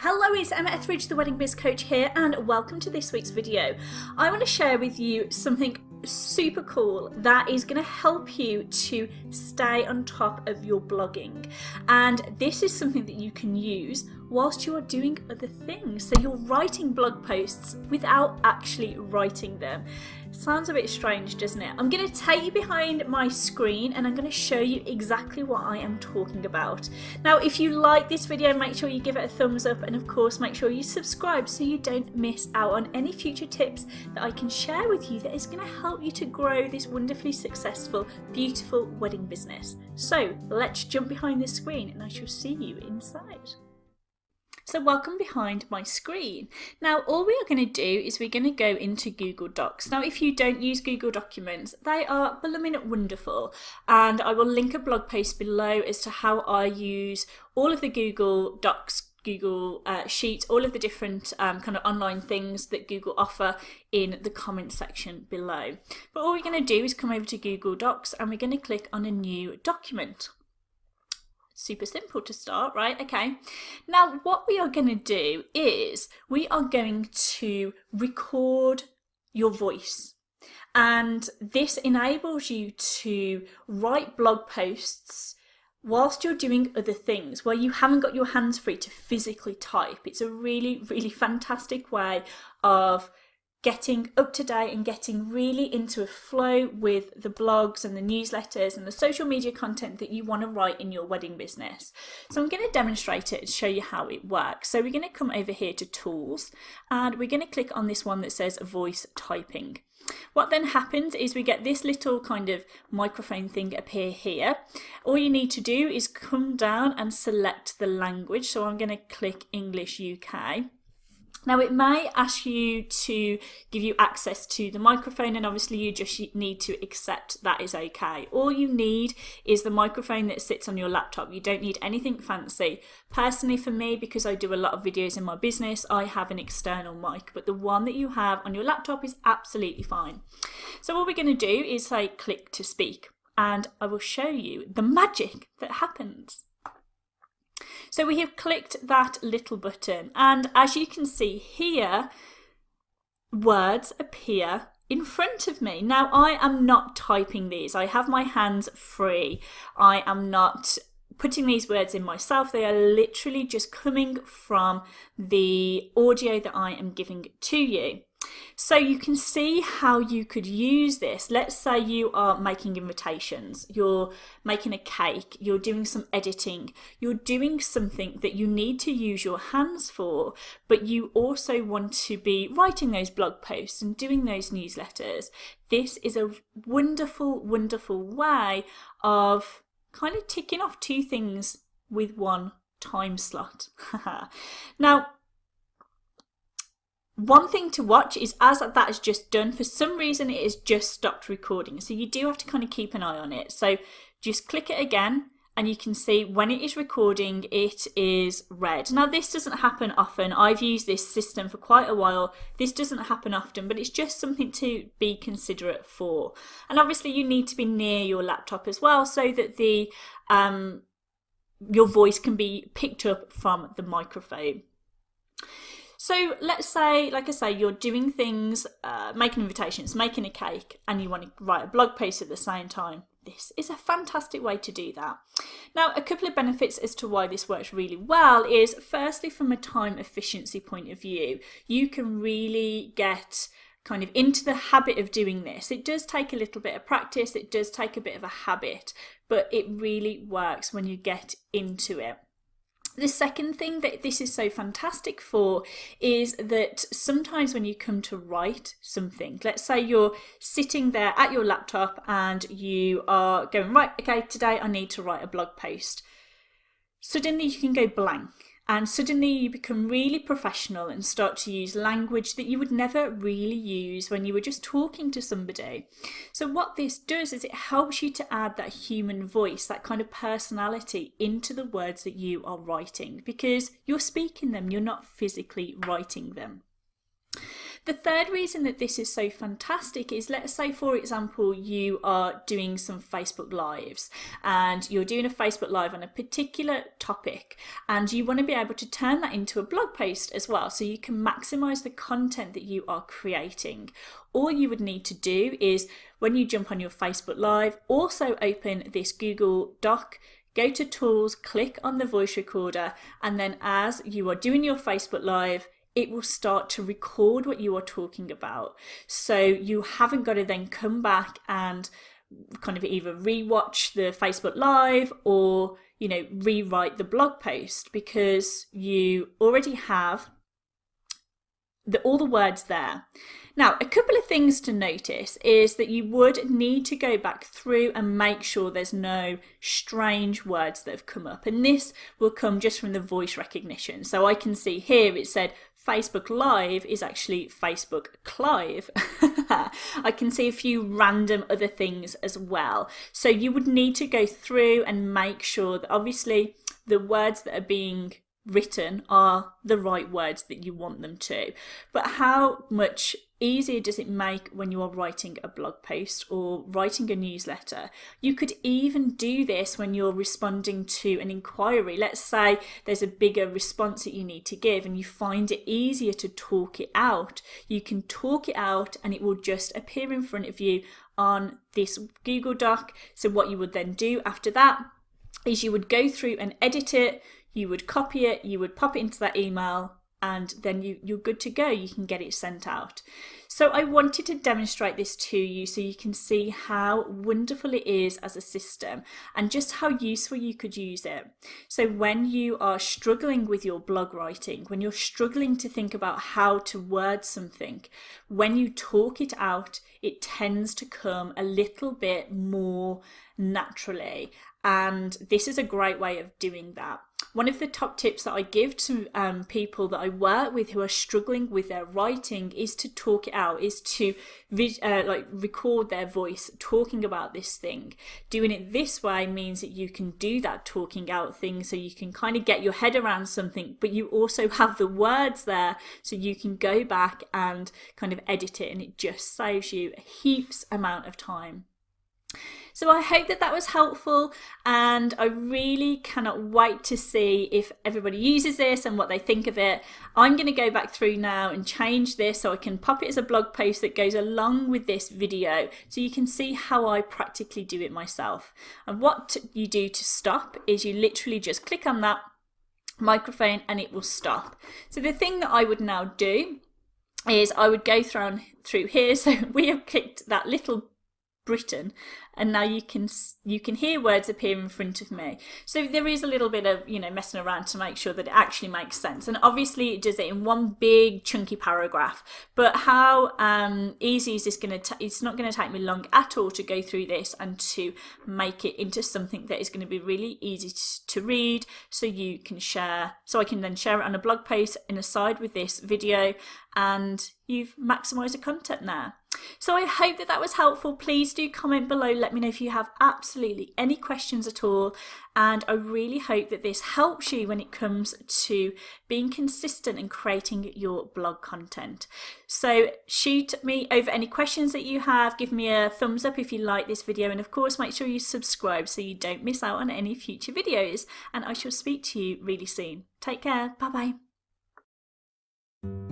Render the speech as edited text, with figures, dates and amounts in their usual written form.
Hello, it's Emma Etheridge, the Wedding Biz Coach here, and welcome to this week's video. I want to share with you something super cool that is going to help you to stay on top of your blogging. And this is something that you can use whilst you are doing other things. So you're writing blog posts without actually writing them. Sounds a bit strange, doesn't it? I'm going to take you behind my screen and I'm going to show you exactly what I am talking about. Now, if you like this video, make sure you give it a thumbs up, and of course make sure you subscribe so you don't miss out on any future tips that I can share with you that is going to help you to grow this wonderfully successful, beautiful wedding business. So let's jump behind the screen and I shall see you inside. So welcome behind my screen. Now all we are going to do is we're going to go into Google Docs. Now if you don't use Google Documents, they are blooming wonderful, and I will link a blog post below as to how I use all of the Google Docs, Google Sheets, all of the different kind of online things that Google offer in the comment section below. But all we're going to do is come over to Google Docs and we're going to click on a new document. Super simple to start, right? Okay. Now what we are going to do is we are going to record your voice, and this enables you to write blog posts whilst you're doing other things where you haven't got your hands free to physically type. It's a really, really fantastic way of getting up to date and getting really into a flow with the blogs and the newsletters and the social media content that you want to write in your wedding business. So I'm going to demonstrate it and show you how it works. So we're going to come over here to Tools and we're going to click on this one that says Voice Typing. What then happens is we get this little kind of microphone thing appear here. All you need to do is come down and select the language. So I'm going to click English UK. Now it may ask you to give you access to the microphone, and obviously you just need to accept that is okay. All you need is the microphone that sits on your laptop. You don't need anything fancy. Personally for me, because I do a lot of videos in my business, I have an external mic, but the one that you have on your laptop is absolutely fine. So what we're going to do is say click to speak, and I will show you the magic that happens. So we have clicked that little button, and as you can see here, words appear in front of me. Now I am not typing these. I have my hands free. I am not putting these words in myself. They are literally just coming from the audio that I am giving to you. So you can see how you could use this. Let's say you are making invitations, you're making a cake, you're doing some editing, you're doing something that you need to use your hands for, but you also want to be writing those blog posts and doing those newsletters. This is a wonderful, wonderful way of kind of ticking off two things with one time slot. Now, one thing to watch is as that is just done, for some reason it has just stopped recording. So you do have to kind of keep an eye on it. So just click it again and you can see when it is recording, it is red. Now this doesn't happen often. I've used this system for quite a while. This doesn't happen often, but it's just something to be considerate for. And obviously you need to be near your laptop as well so that the your voice can be picked up from the microphone. So let's say, like I say, you're doing things, making invitations, making a cake, and you want to write a blog post at the same time. This is a fantastic way to do that. Now, a couple of benefits as to why this works really well is, firstly, from a time efficiency point of view, you can really get kind of into the habit of doing this. It does take a little bit of practice, it does take a bit of a habit, but it really works when you get into it. The second thing that this is so fantastic for is that sometimes when you come to write something, let's say you're sitting there at your laptop and you are going, right, okay, today I need to write a blog post. Suddenly you can go blank and suddenly you become really professional and start to use language that you would never really use when you were just talking to somebody. So what this does is it helps you to add that human voice, that kind of personality into the words that you are writing, because you're speaking them, you're not physically writing them. The third reason that this is so fantastic is, let's say for example you are doing some Facebook Lives and you're doing a Facebook Live on a particular topic and you want to be able to turn that into a blog post as well, so you can maximize the content that you are creating. All you would need to do is, when you jump on your Facebook Live, also open this Google Doc, go to Tools, click on the voice recorder, and then as you are doing your Facebook Live, it will start to record what you are talking about. So you haven't got to then come back and kind of either rewatch the Facebook Live or, you know, rewrite the blog post, because you already have all the words there. Now, a couple of things to notice is that you would need to go back through and make sure there's no strange words that have come up. And this will come just from the voice recognition. So I can see here it said Facebook Live is actually Facebook Clive. I can see a few random other things as well. So you would need to go through and make sure that obviously the words that are being written are the right words that you want them to. But how much easier does it make when you are writing a blog post or writing a newsletter? You could even do this when you're responding to an inquiry. Let's say there's a bigger response that you need to give and you find it easier to talk it out. You can talk it out and it will just appear in front of you on this Google Doc. So what you would then do after that is you would go through and edit it, you would copy it, you would pop it into that email, and then you're good to go. You can get it sent out. So I wanted to demonstrate this to you so you can see how wonderful it is as a system and just how useful you could use it. So when you are struggling with your blog writing, when you're struggling to think about how to word something, when you talk it out, it tends to come a little bit more naturally. And this is a great way of doing that. One of the top tips that I give to people that I work with who are struggling with their writing is to talk it out, is to record their voice talking about this thing. Doing it this way means that you can do that talking out thing, so you can kind of get your head around something, but you also have the words there so you can go back and kind of edit it, and it just saves you a heaps amount of time. So I hope that that was helpful, and I really cannot wait to see if everybody uses this and what they think of it. I'm going to go back through now and change this so I can pop it as a blog post that goes along with this video so you can see how I practically do it myself. And what you do to stop is you literally just click on that microphone and it will stop. So the thing that I would now do is I would go through here. So we have clicked that little Britain, and now you can hear words appear in front of me. So there is a little bit of, you know, messing around to make sure that it actually makes sense, and obviously it does it in one big chunky paragraph. But how easy is this going to it's not going to take me long at all to go through this and to make it into something that is going to be really easy to read, so you can share, so I can then share it on a blog post in a side with this video, and you've maximized the content there. So I hope that that was helpful. Please do comment below, let me know if you have absolutely any questions at all, and I really hope that this helps you when it comes to being consistent and creating your blog content. So shoot me over any questions that you have, give me a thumbs up if you like this video, and of course make sure you subscribe so you don't miss out on any future videos, and I shall speak to you really soon. Take care, bye bye.